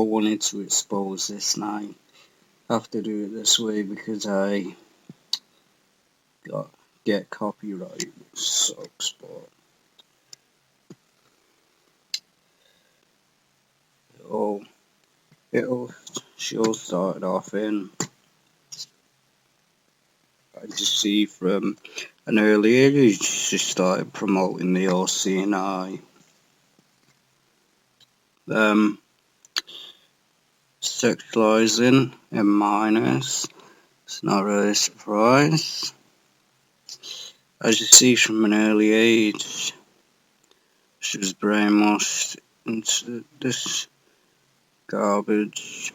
so wanted to expose this, and I have to do it this way because I get copyright, which sucks, but she'll start off in, I just see from an early age she started promoting the OCNI. Sexualizing in minors. It's not really a surprise. As you see from an early age, she was brainwashed into this garbage.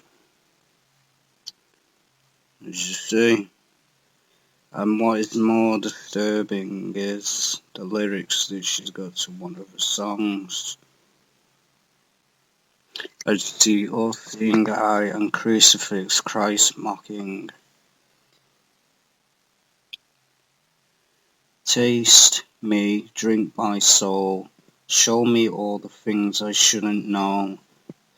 As you see. And what is more disturbing is the lyrics that she's got to one of her songs. As you see, all-seeing eye and crucifix, Christ mocking. Taste me, drink my soul, show me all the things I shouldn't know.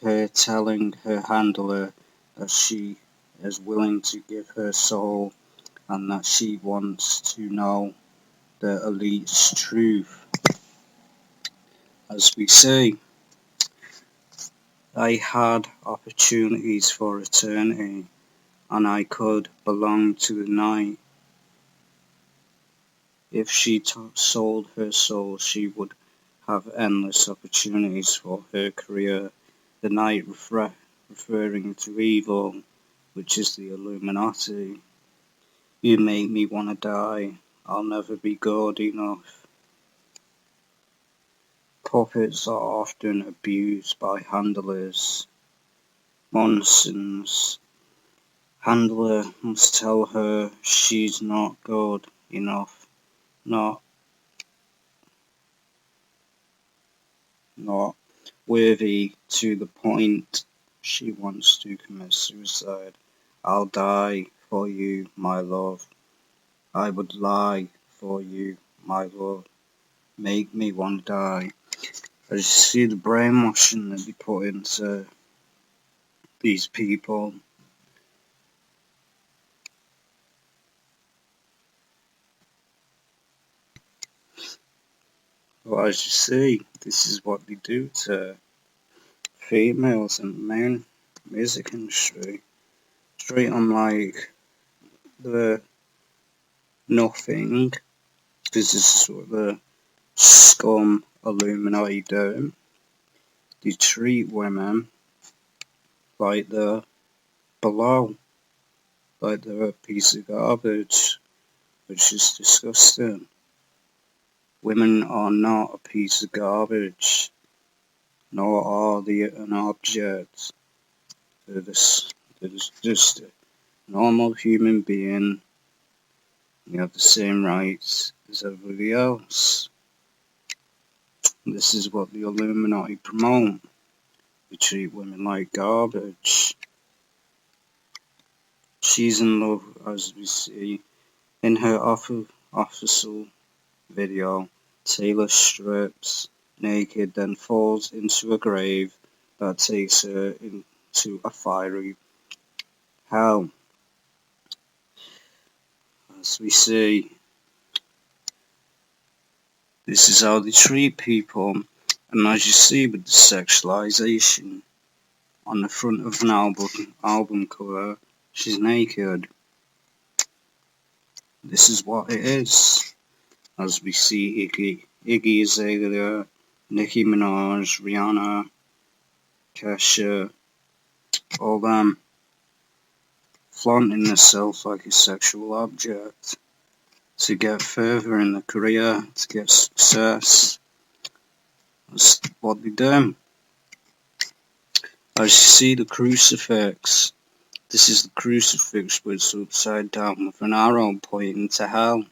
Her telling her handler that she is willing to give her soul and that she wants to know the elite's truth. As we say, I had opportunities for eternity, and I could belong to the night. If she sold her soul, she would have endless opportunities for her career. The night referring to evil, which is the Illuminati. You make me want to die. I'll never be good enough. Puppets are often abused by handlers. Nonsense. Handler must tell her she's not good enough, not worthy, to the point she wants to commit suicide. I'll die for you, my love. I would lie for you, my love. Make me want to die. I just see the brainwashing that they put into these people. Well, as you see, this is what they do to females in the main music industry. Treat them like the nothing. This is what the scum Illuminati do. They treat women like they're below, like they're a piece of garbage, which is disgusting. Women are not a piece of garbage, nor are they an object. They're just a normal human being. They have the same rights as everybody else. This is what the Illuminati promote. They treat women like garbage. She's in love, as we see in her official video. Taylor strips naked, then falls into a grave that takes her into a fiery hell. As we see, this is how they treat people, and as you see with the sexualization on the front of an album cover, she's naked. This is what it is. As we see Iggy Azalea, Nicki Minaj, Rihanna, Kesha, all them flaunting themselves like a sexual object to get further in their career, to get success. That's what they do. As you see the crucifix, this is the crucifix where it's upside down with an arrow pointing to hell.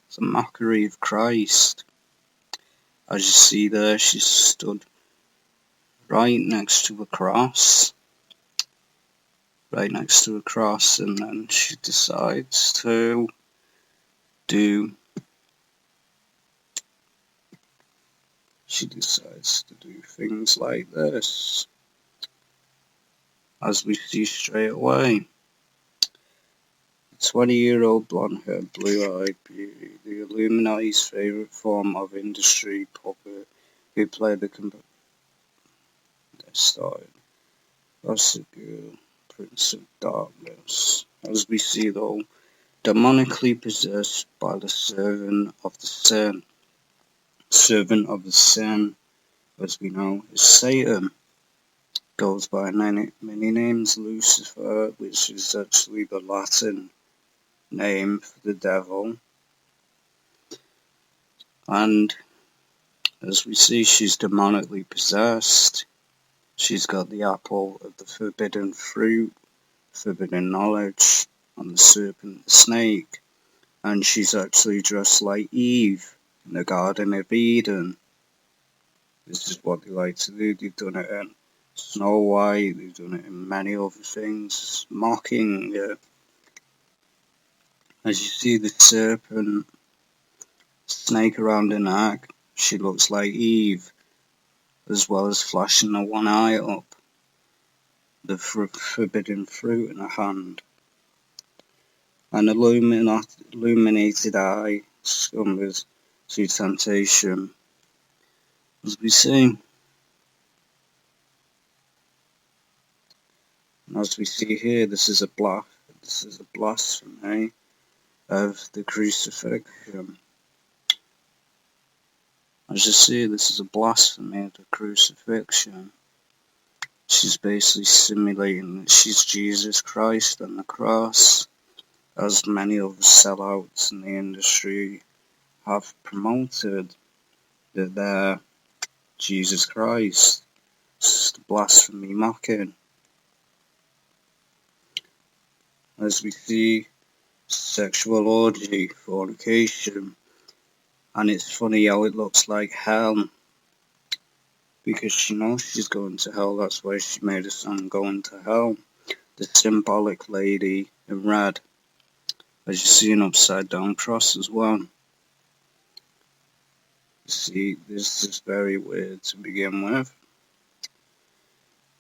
It's a mockery of Christ. As you see there, she stood right next to a cross. Right next to a cross, and then she decides to do things like this. as we see straight away. 20-year-old blonde-haired, blue-eyed beauty, the Illuminati's favourite form of industry puppet, who played the started. That's the girl, Prince of Darkness. As we see though, demonically possessed by the servant of the sin. Servant of the sin, as we know, is Satan. Goes by many names. Lucifer, which is actually the Latin name for the devil. And as we see, she's demonically possessed. She's got the apple of the forbidden fruit, forbidden knowledge, and the serpent, the snake. And she's actually dressed like Eve in the Garden of Eden. This is what they like to do. They've done it in Snow White, they've done it in many other things, mocking her. As you see the serpent, snake around her neck, she looks like Eve, as well as flashing the one eye up, the forbidden fruit in her hand. An illuminated eye, succumbs to temptation, as we see. And as we see here, this is a blasphemy of the crucifixion. As you see, this is a blasphemy of the crucifixion. She's basically simulating that she's Jesus Christ on the cross, as many of the sellouts in the industry have promoted that they're Jesus Christ. It's blasphemy mocking. As we see, sexual orgy, fornication, and it's funny how it looks like hell, because she knows she's going to hell. That's why she made a song going to hell. The symbolic lady in red, as you see an upside down cross as well. You see, this is very weird to begin with.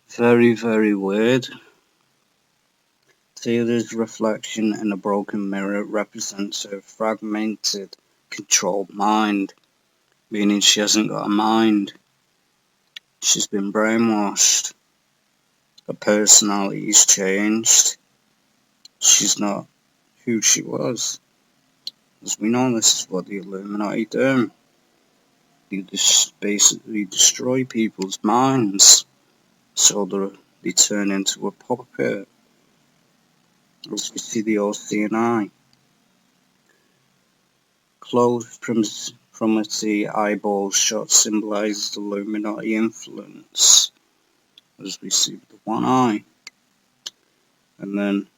Very, very weird. Taylor's reflection in a broken mirror represents her fragmented, controlled mind, meaning she hasn't got a mind. She's been brainwashed. Her personality's changed. She's not who she was. As we know, this is what the Illuminati do. They just basically destroy people's minds, so they turn into a puppet. As we see the all-seeing eye. Closed promiscuity eyeball shot symbolizes Illuminati influence, as we see with the one eye. And then,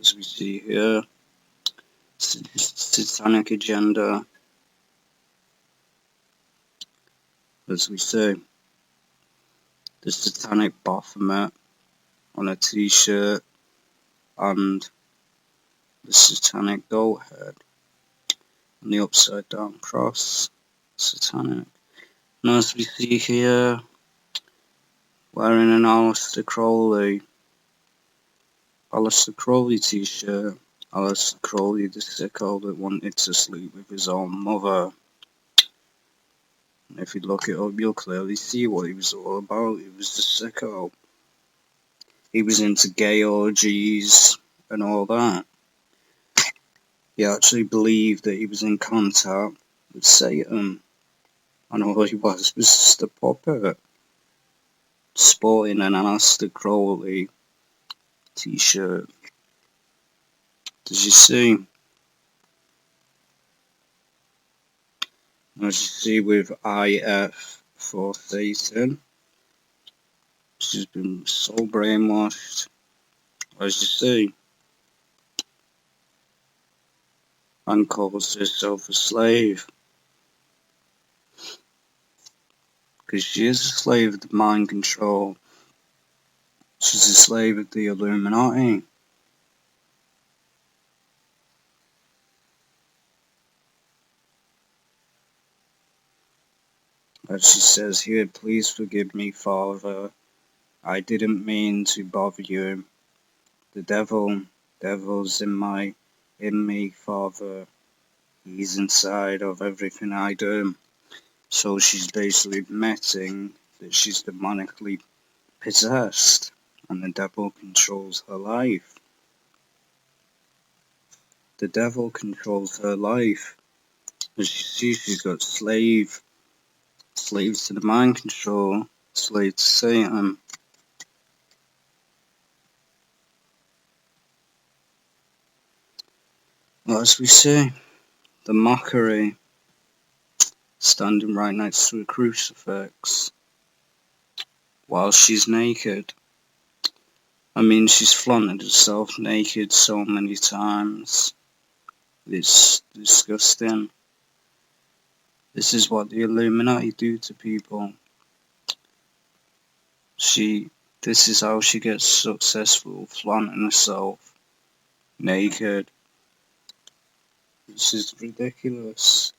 as we see here, satanic agenda, as we see, the satanic Baphomet on a t-shirt, and the satanic goat head, and the upside down cross, satanic. And as we see here, wearing an Aleister Crowley t-shirt. Aleister Crowley, the sicko that wanted to sleep with his own mother. And if you look it up, you'll clearly see what he was all about. He was the sicko. He was into gay orgies and all that. He actually believed that he was in contact with Satan, and all he was just a puppet, sporting an Aleister Crowley t-shirt. Did you see? As you see with IF for Satan, she's been so brainwashed, as you see, and calls herself a slave. Because she is a slave of the mind control. She's a slave of the Illuminati. As she says here, please forgive me, Father, I didn't mean to bother you. The devil's in me, Father. He's inside of everything I do. So she's basically admitting that she's demonically possessed and the devil controls her life. The devil controls her life. As you see, she's got slaves to the mind control, slaves to Satan. Well, as we see, the mockery, standing right next to a crucifix while she's naked. I mean, she's flaunted herself naked so many times. It's disgusting. This is what the Illuminati do to people. This is how she gets successful, flaunting herself naked. This is ridiculous,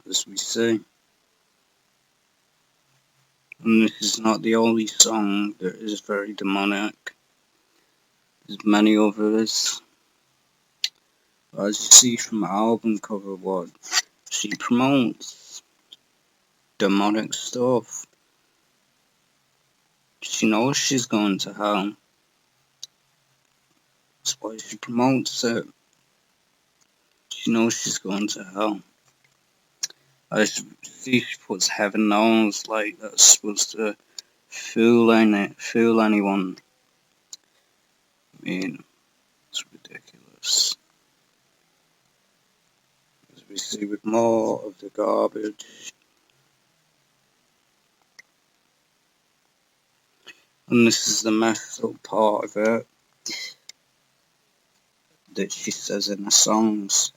as we see. And this is not the only song that is very demonic. There's many others. As you see from the album cover, what she promotes demonic stuff. She knows she's going to hell. That's why she promotes it. She knows she's going to hell. As you see, she puts heaven knows, like that's supposed to fool anyone. I mean, it's ridiculous. As we see with more of the garbage. And this is the messed up part of it that she says in the songs.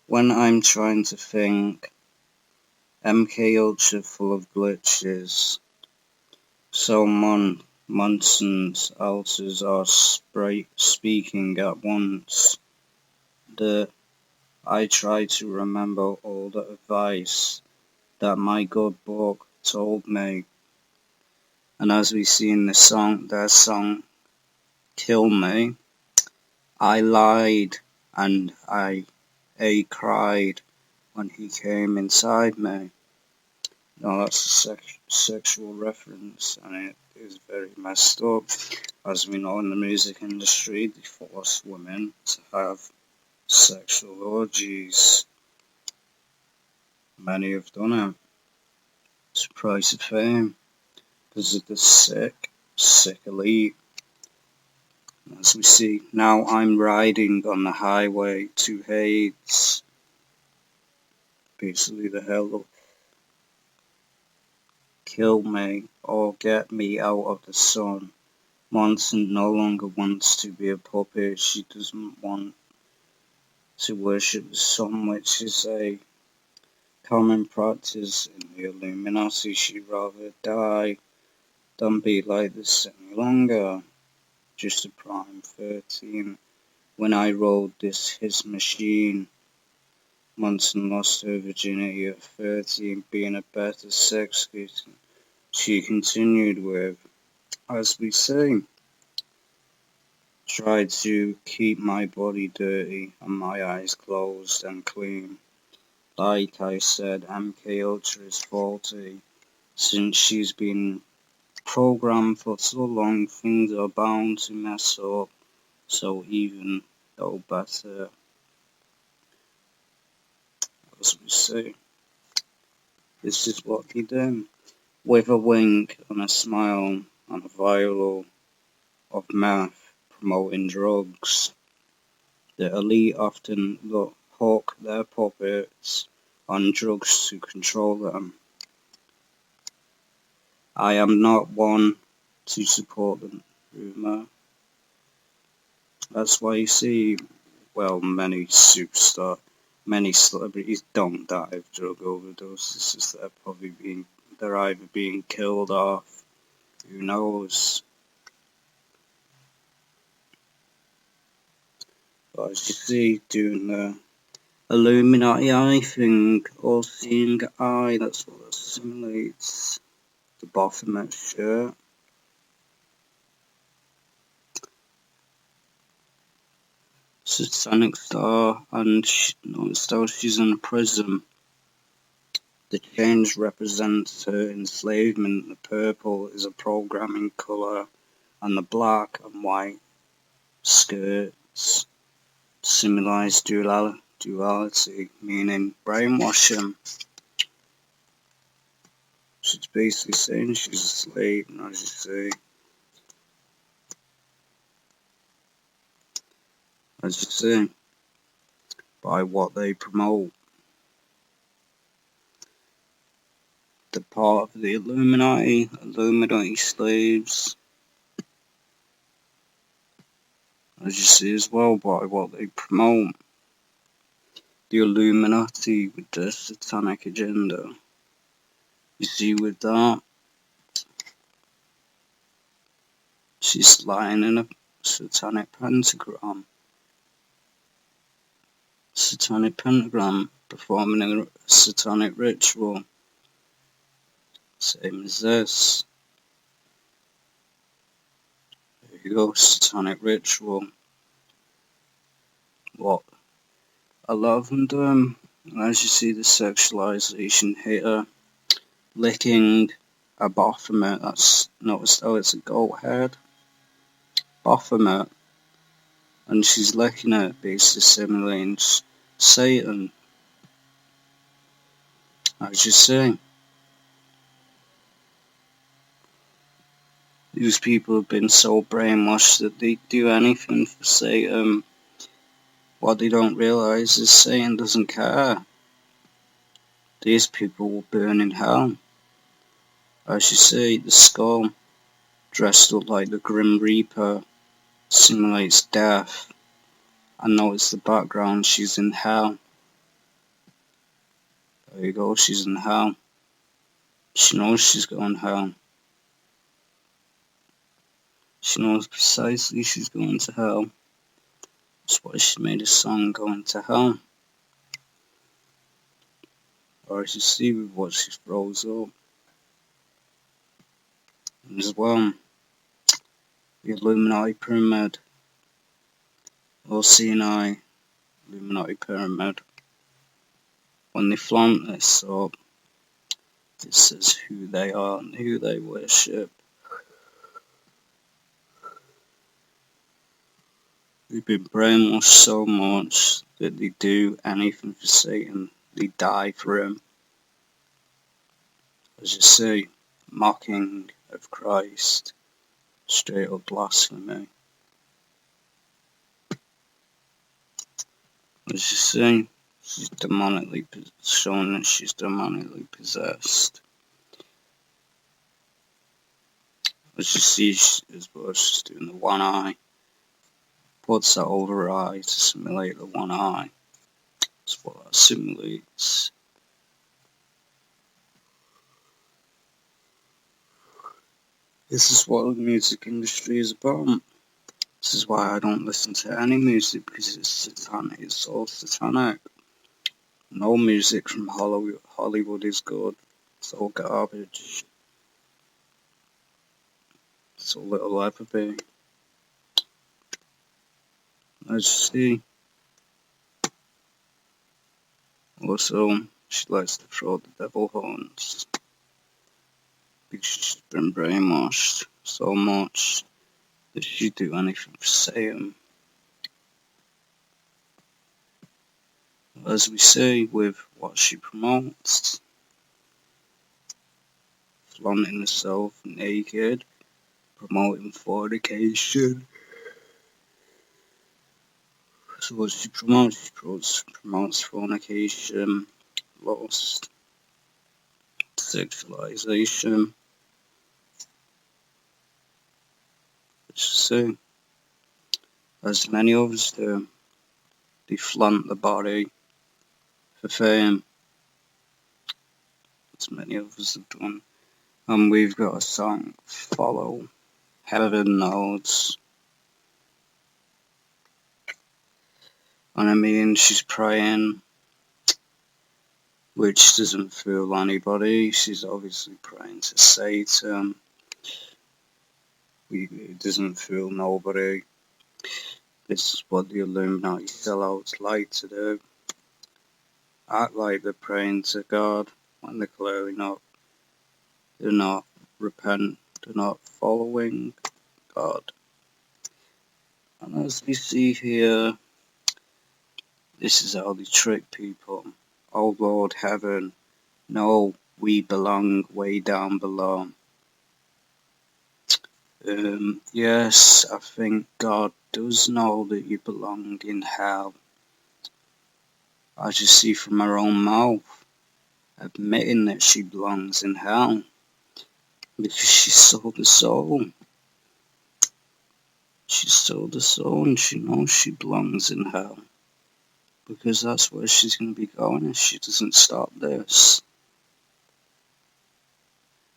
When I'm trying to think, MKUltra full of glitches. So Monson's altars are speaking at once. I try to remember all the advice that my good book told me. And as we see in their song, Kill Me, I lied and I cried when he came inside me. Now that's a sexual reference and it is very messed up. As we know in the music industry, they force women to have sexual orgies. Many have done it. It's a price of fame because of the sick elite. As we see, now I'm riding on the highway to Hades. Basically the hell. Kill me or get me out of the sun. Monson no longer wants to be a puppet. She doesn't want to worship the sun, which is a common practice in the Illuminati. She'd rather die than be like this any longer. Just a prime 13. When I rode his machine, Monson lost her virginity at 13, being a better sex kitten. She continued with, as we say, tried to keep my body dirty and my eyes closed and clean. Like I said, MKUltra is faulty. Since she's been programmed for so long, things are bound to mess up. So even though better, as we say, this is what he did. With a wink and a smile and a vial of meth promoting drugs. The elite often hook their puppets on drugs to control them. I am not one to support the rumor. That's why you see, well, many celebrities don't die of drug overdoses. It's just they're either being killed off. Who knows? But as you see, doing the Illuminati eye thing, all-seeing eye, that's what that simulates. The Baphomet shirt. Satanic star, and she's in a prison. The change represents her enslavement. The purple is a programming colour, and the black and white skirts symbolize duality, meaning brainwashing. She's basically saying she's a slave, and as you see, by what they promote. The part of the Illuminati slaves, as you see as well, by what they promote. The Illuminati with their satanic agenda. You see with that, she's lying in a satanic pentagram. Performing a satanic ritual. Same as this. There you go, satanic ritual. What a lot of them do. As you see the sexualization here, licking a Baphomet. That's noticed how it's a goat head. Baphomet. And she's licking it, basically simulating Satan. As you see, these people have been so brainwashed that they do anything for Satan. What they don't realise is Satan doesn't care. These people will burn in hell. As you see, the skull, dressed up like the Grim Reaper, simulates death. And notice the background, she's in hell. There you go, she's in hell. She knows she's going to hell. She knows precisely she's going to hell. That's why she made a song, Going to Hell. Or as you see with what she throws up. And as well, the Illuminati pyramid. Or CNI Illuminati pyramid. When they flaunt this up, this is who they are and who they worship. They've been brainwashed so much that they do anything for Satan. They die for him. As you see, mocking of Christ. Straight up blasphemy. As you see, she's demonically shown that she's demonically possessed. As you see, she's doing the one eye. Puts that over her eye to simulate the one eye. That's what that simulates. This is what the music industry is about. This is why I don't listen to any music, because it's satanic. It's all satanic. No music from Hollywood is good. It's all garbage. It's all it'll ever be. As you see. Also, she likes to throw the devil horns. Because she's been brainwashed so much that she'd do anything for Satan. As we see with what she promotes, flaunting herself naked, promoting fornication. So what she promotes, promotes fornication, lust, sexualization. Which you see, as many others do, they flaunt the body for fame, as many of us have done. And we've got a song, Follow, Heaven Knows. And I mean, she's praying which doesn't fool anybody. She's obviously praying to Satan. It doesn't fool nobody. This is what the Illuminati sellouts like to do. Act like they're praying to God when they're clearly not. They're not repent. They're not following God. And as we see here, this is how they trick people. Oh Lord Heaven, no, we belong way down below. Yes, I think God does know that you belong in hell. As you see from her own mouth, admitting that she belongs in hell. Because she sold the soul. She sold the soul and she knows she belongs in hell. Because that's where she's going to be going if she doesn't stop this.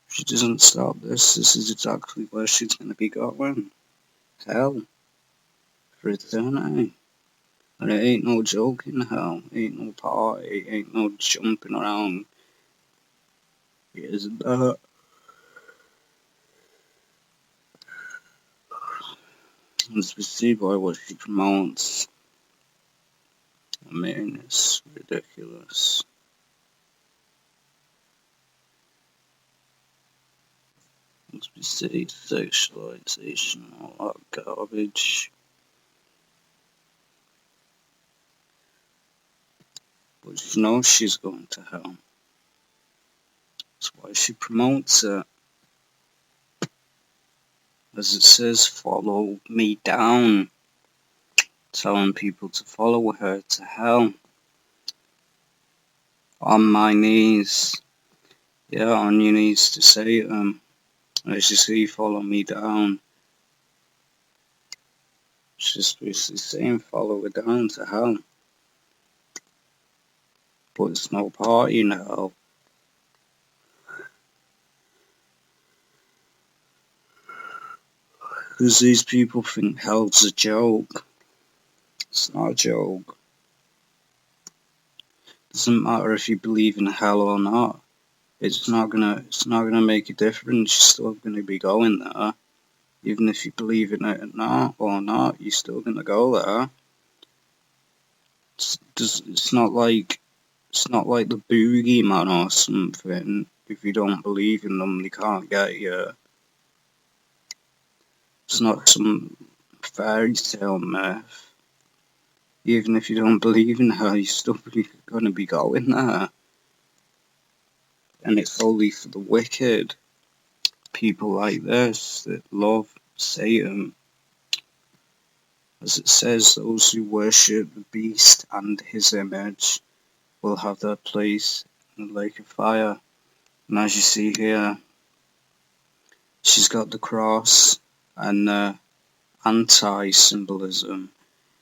If she doesn't stop this, this is exactly where she's going to be going. Hell. For eternity. And it ain't no joke in hell. It ain't no party. It ain't no jumping around. It isn't that. As we see by what she promotes. I mean, it's ridiculous. As we see sexualization and all that garbage. But she knows she's going to hell. That's why she promotes it. As it says, follow me down. Telling people to follow her to hell. On my knees. Yeah, on your knees to Satan. As you see, follow me down. She's basically saying follow her down to hell. But it's no party in hell. Because these people think hell's a joke. It's not a joke. Doesn't matter if you believe in hell or not. It's not gonna make a difference. You're still gonna be going there. Even if you believe in it or not, you're still gonna go there. It's not like the boogeyman or something. If you don't believe in them, they can't get you. It's not some fairy tale myth. Even if you don't believe in her, you're still gonna be going there. And it's only for the wicked. People like this that love Satan. As it says, those who worship the beast and his image will have their place in the lake of fire. And as you see here, she's got the cross and the anti-symbolism,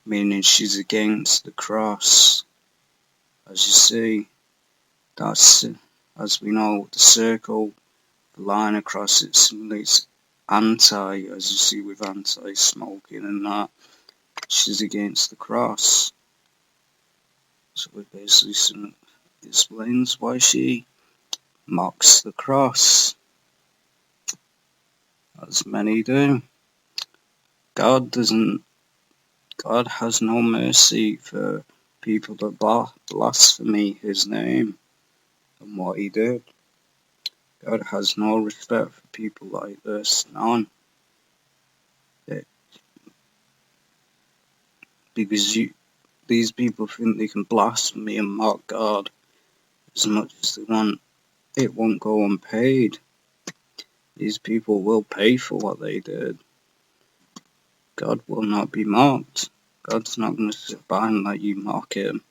meaning she's against the cross. As you see, that's, as we know, the circle, the line across it simulates anti, as you see with anti-smoking and that. She's against the cross. So it basically explains why she mocks the cross. As many do. God has no mercy for people that blaspheme his name and what he did. God has no respect for people like this, none. Because these people think they can blaspheme and mock God as much as they want. It won't go unpaid. These people will pay for what they did. God will not be mocked. God's not going to sit by and let you mock him.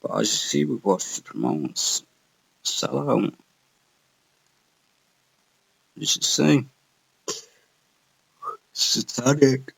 But as you see with what she promotes, sell out. You should see. Satanic.